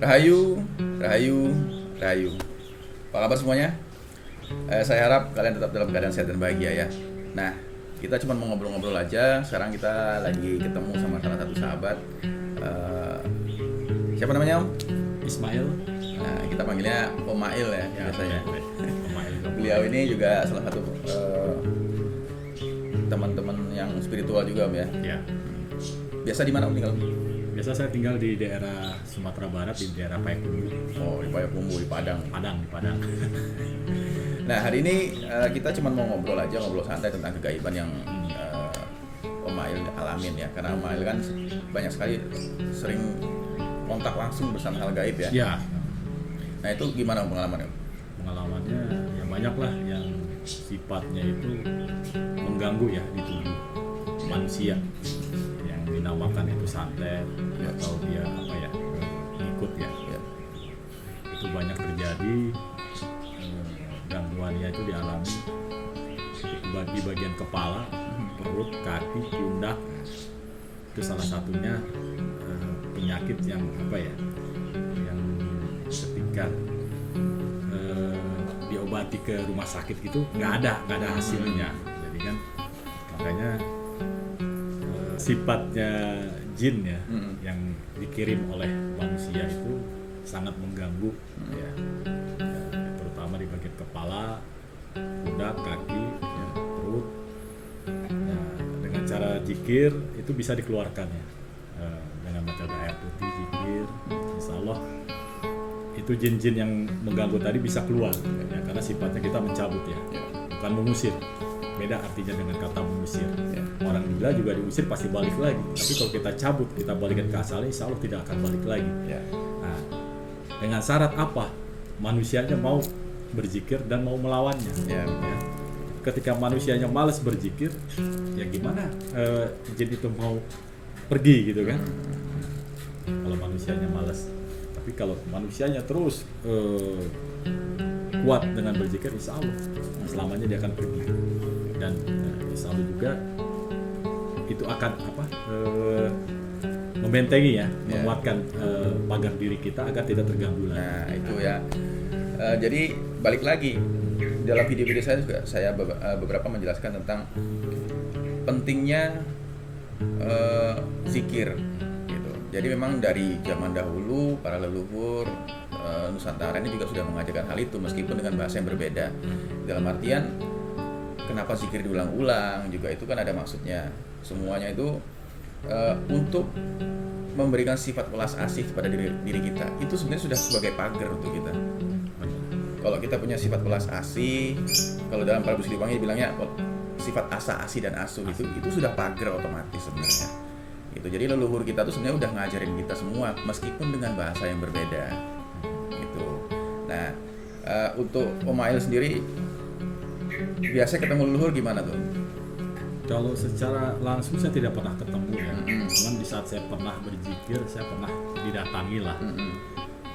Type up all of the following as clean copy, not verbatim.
Rahayu, Rahayu, Rahayu. Apa kabar semuanya? Saya harap kalian tetap dalam keadaan sehat dan bahagia ya. Nah, kita cuma mau ngobrol-ngobrol aja. Sekarang kita lagi ketemu sama salah satu sahabat. Siapa namanya Om? Ismail. Nah, kita panggilnya Om Mail ya biasanya. Om Mail. Beliau ini juga salah satu teman-teman yang spiritual juga Om ya. Ya. Biasa di mana Om tinggal? Biasa saya tinggal di daerah Sumatera Barat, di daerah Payakumbuh. Oh, di Payakumbuh, di Padang. Di Padang. Nah, hari ini kita cuma mau ngobrol santai tentang kegaiban yang Om Mail alamin ya. Karena Om Mail kan banyak sekali sering kontak langsung bersama hal gaib ya. Ya. Nah, itu gimana pengalamannya? Pengalamannya ya banyak lah yang sifatnya itu mengganggu ya di tubuh manusia. Yang dinamakan itu santet Ya. atau dia ikut ya. Ya. Itu banyak terjadi. Gangguannya itu dialami di bagian kepala, perut, kaki, pundak. Itu salah satunya penyakit yang yang ketika diobati ke rumah sakit itu nggak ada hasilnya. Jadi kan makanya sifatnya jin ya yang dikirim oleh manusia itu sangat mengganggu ya. Terutama di bagian kepala, pundak, kaki, perut. Nah, dengan cara zikir itu bisa dikeluarkan ya. Dengan baca air putih, zikir, insya Allah itu jin-jin yang mengganggu tadi bisa keluar ya, karena sifatnya kita mencabut ya, bukan mengusir. Beda artinya dengan kata mengusir. Orang gila juga diusir pasti balik lagi, tapi kalau kita cabut, kita balikan ke asalnya, insya Allah tidak akan balik lagi. Nah, dengan syarat apa? Manusianya mau berzikir dan mau melawannya. Ya. Ketika manusianya malas berzikir, ya gimana jin itu mau pergi gitu kan? Kalau manusianya malas. Tapi kalau manusianya terus kuat dengan berzikir, insya Allah selamanya dia akan pergi. Dan insya Allah juga itu akan membentengi ya, menguatkan pagar diri kita agar tidak terganggu lagi. Nah, itu ya. Jadi balik lagi dalam video-video saya juga saya beberapa menjelaskan tentang pentingnya zikir gitu. Jadi memang dari zaman dahulu para leluhur Nusantara ini juga sudah mengajarkan hal itu meskipun dengan bahasa yang berbeda. Dalam artian kenapa zikir diulang-ulang juga itu kan ada maksudnya. Semuanya itu untuk memberikan sifat welas asih kepada diri kita. Itu sebenarnya sudah sebagai pagar untuk kita. Kalau kita punya sifat welas asih, kalau dalam Prabu Siliwangi bilangnya sifat asa, asih dan asuh itu sudah pagar otomatis sebenarnya. Gitu. Jadi leluhur kita tuh sebenarnya udah ngajarin kita semua meskipun dengan bahasa yang berbeda. Gitu. Nah, untuk Om Mail sendiri biasa ketemu leluhur gimana tuh? Kalau secara langsung saya tidak pernah ketemu ya. Cuman di saat saya pernah berzikir, saya pernah didatangi lah.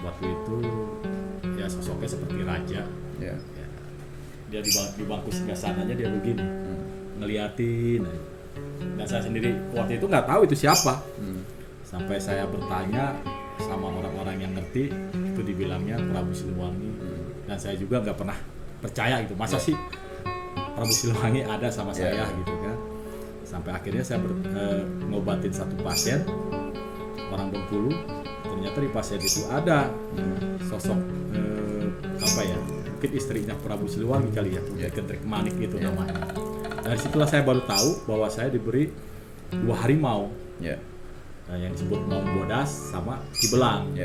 Waktu itu ya sosoknya seperti raja. Ya. Dia di bangku singgasananya dia begini, ngeliatin. Dan saya sendiri waktu itu nggak tahu itu siapa. Sampai saya bertanya sama orang-orang yang ngerti, itu dibilangnya Prabu Siliwangi. Dan saya juga nggak pernah percaya gitu. Masa sih Prabu Siliwangi ada sama saya gitu kan. Sampai akhirnya saya ngobatin satu pasien orang Bengkulu. Ternyata di pasien itu ada sosok mungkin istrinya Prabu Siliwangi kali ya, Kendrik Manik gitu namanya. Dari situlah saya baru tahu bahwa saya diberi 2 harimau. Yang disebut Maung Bodas sama Ki Belang.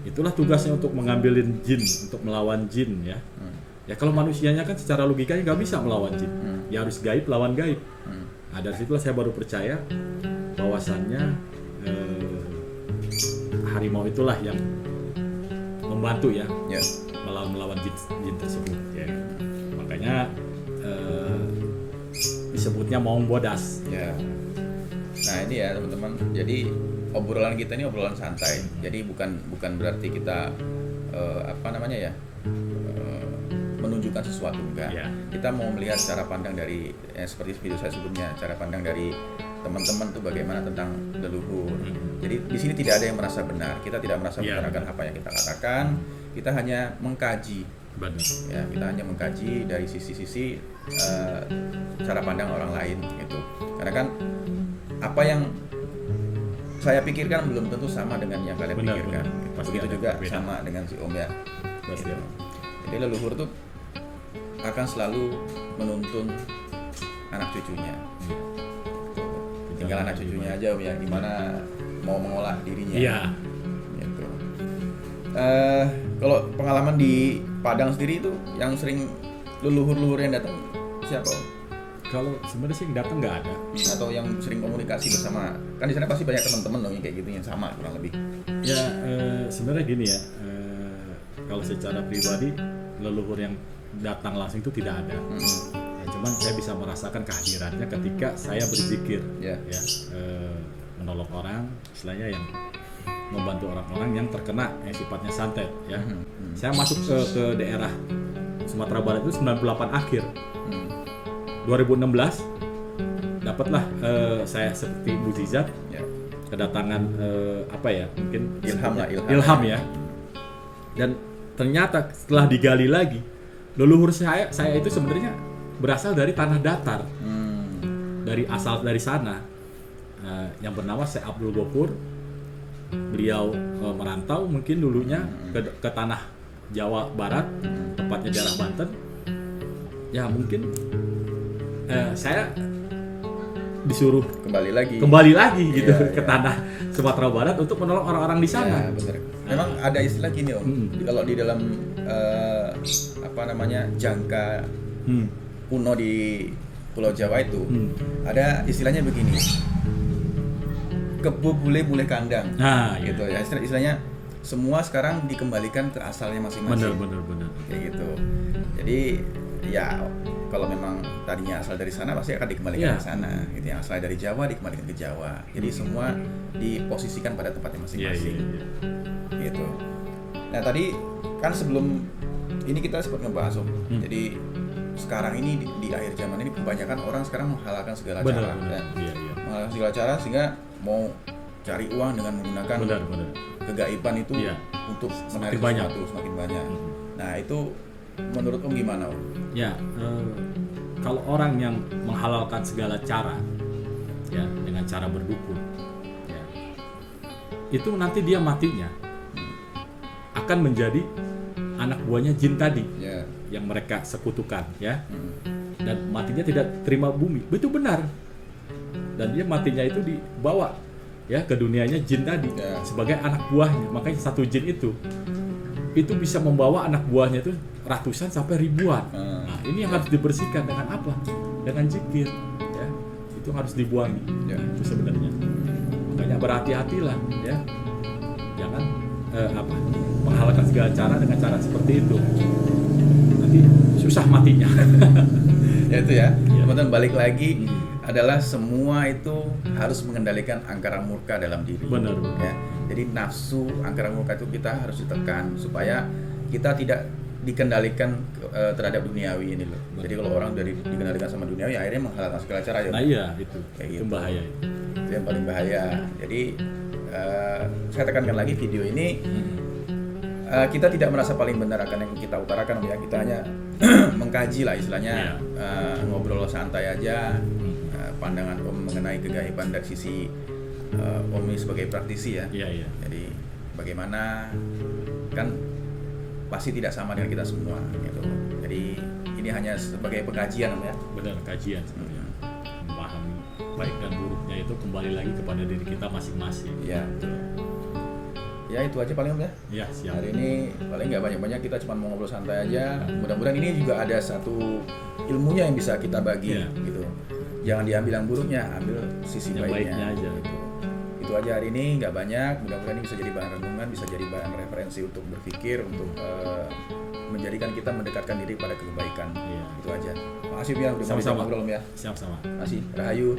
Itulah tugasnya untuk mengambilin jin, untuk melawan jin ya. Ya kalau manusianya kan secara logikanya nggak bisa melawan jin. Ya harus gaib lawan gaib. Nah, dari situlah saya baru percaya bahwasannya harimau itulah yang membantu ya, melawan jin tersebut. Ya. Makanya disebutnya Maung Bodas. Nah ini ya teman-teman. Jadi obrolan kita ini obrolan santai. Jadi bukan berarti kita menunjukkan sesuatu enggak. Kita mau melihat cara pandang dari seperti video saya sebelumnya, cara pandang dari teman-teman tuh bagaimana tentang leluhur. Jadi di sini tidak ada yang merasa benar. Kita tidak merasa benar akan apa yang kita katakan. Kita hanya mengkaji. Benar. Ya, kita hanya mengkaji dari sisi-sisi cara pandang orang lain gitu. Karena kan apa yang saya pikirkan belum tentu sama dengan yang kalian pikirkan. Benar. Begitu juga sama dengan si Om ya. Pasti. Gitu. Jadi leluhur tuh akan selalu menuntun anak cucunya. Tinggal anak cucunya aja Om ya, gimana mau mengolah dirinya. Iya. Gitu. Kalau pengalaman di Padang sendiri itu yang sering leluhur-leluhur yang datang siapa Om? Kalau sebenarnya sih datang nggak ada. Atau yang sering komunikasi bersama, kan di sana pasti banyak teman-teman dong yang kayak gitu yang sama kurang lebih. Ya sebenarnya gini ya, kalau secara pribadi leluhur yang datang langsung itu tidak ada. Ya, cuman saya bisa merasakan kehadirannya ketika saya berzikir, ya, menolong orang, istilahnya yang membantu orang-orang yang terkena yang sifatnya santet. Ya, saya masuk ke daerah Sumatera Barat itu 98 akhir. 2016 dapatlah saya seperti mukjizat kedatangan mungkin ilham ya, dan ternyata setelah digali lagi leluhur saya itu sebenarnya berasal dari tanah datar, dari sana yang bernama Syekh Abdul Ghaffur. Beliau merantau mungkin dulunya ke tanah Jawa Barat, tepatnya daerah Banten. Ya mungkin saya disuruh kembali lagi gitu ke tanah Sumatera Barat untuk menolong orang-orang di sana. Ya, bener. Memang ada istilah gini Om, kalau di dalam jangka kuno di Pulau Jawa itu ada istilahnya begini, kebo bule kandang. Gitu ya, istilahnya semua sekarang dikembalikan ke asalnya masing-masing. Benar. Kayak gitu. Jadi ya kalau memang tadinya asal dari sana pasti akan dikembalikan ke sana. Gitu, yang asal dari Jawa dikembalikan ke Jawa. Jadi semua diposisikan pada tempatnya masing-masing. Gitu. Nah tadi kan sebelum ini kita sempat ngebahas Om. Jadi sekarang ini di akhir zaman ini kebanyakan orang sekarang menghalalkan segala cara. Menghalalkan segala cara sehingga mau cari uang dengan menggunakan kegaiban itu untuk menarik sesuatu semakin banyak. Nah itu menurut Om gimana Om? Ya, kalau orang yang menghalalkan segala cara, ya dengan cara berdukun, ya, itu nanti dia matinya akan menjadi anak buahnya jin tadi, yang mereka sekutukan, ya, dan matinya tidak terima bumi, itu benar, dan dia matinya itu dibawa, ya, ke dunianya jin tadi sebagai anak buahnya. Makanya satu jin itu bisa membawa anak buahnya itu ratusan sampai ribuan. Nah, ini yang harus dibersihkan dengan apa? Dengan zikir, ya. Itu harus dibuangi. Itu sebenarnya. Makanya berhati-hatilah, ya. Jangan menghalalkan segala cara dengan cara seperti itu. Nanti susah matinya. Ya itu ya. Kemudian balik lagi adalah semua itu harus mengendalikan angkara murka dalam diri. Benar. Ya. Jadi nafsu angkara murka itu kita harus ditekan supaya kita tidak dikendalikan terhadap duniawi ini loh. Jadi kalau orang dari dikendalikan sama duniawi akhirnya menghalalkan segala cara ya. Nah iya itu. Kayak Itu gitu. bahaya. Itu yang paling bahaya. Jadi saya tekankan lagi video ini kita tidak merasa paling benar akan yang kita utarakan ya. Kita hanya mengkaji lah istilahnya, ngobrol santai aja. Pandangan Om mengenai kegaiban dari sisi Om ini sebagai praktisi ya. Iya. Jadi bagaimana kan pasti tidak sama dengan kita semua gitu. Jadi ini hanya sebagai pengkajian Om ya. Benar, kajian sebenarnya. Memahami baik dan buruknya itu kembali lagi kepada diri kita masing-masing. Iya. Ya itu aja paling Om ya. Ya, siap. Hari ini paling nggak banyak-banyak, kita cuma mau ngobrol santai aja. Mudah-mudahan ini juga ada satu ilmunya yang bisa kita bagi gitu. Jangan diambil yang buruknya, ambil sisi yang baiknya aja. Gitu. Itu aja hari ini, nggak banyak. Mudah-mudahan ini bisa jadi bahan renungan, bisa jadi bahan referensi untuk berpikir, untuk menjadikan kita mendekatkan diri pada kebaikan. Itu aja. Makasih ya udah mau ngobrol ya. Siap sama. Makasih. Rahayu.